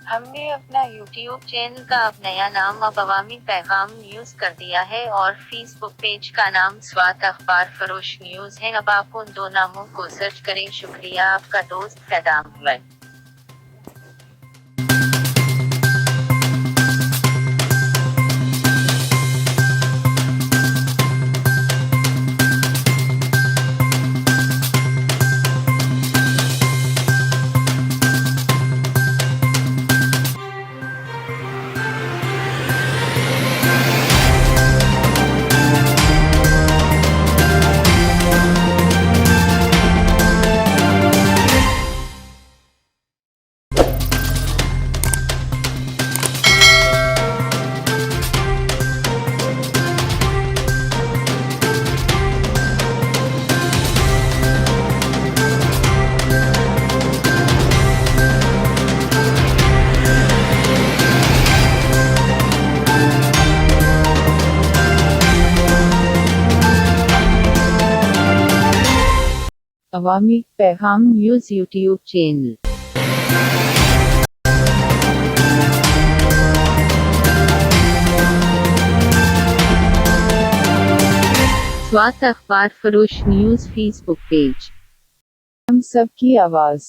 हमने अपना YouTube channel का अब नया नाम अब अवामी पैगाम न्यूज कर दिया है और फेसबुक पेज का नाम स्वात अखबार फरोश न्यूज है। अब आप उन दो नामों को सर्च करें। शुक्रिया। आपका दोस्त फैदाम अहमद। अवामी पैगाम न्यूज YouTube चैनल। स्वात अखबार फरोश न्यूज फेसबुक पेज। हम सब की आवाज।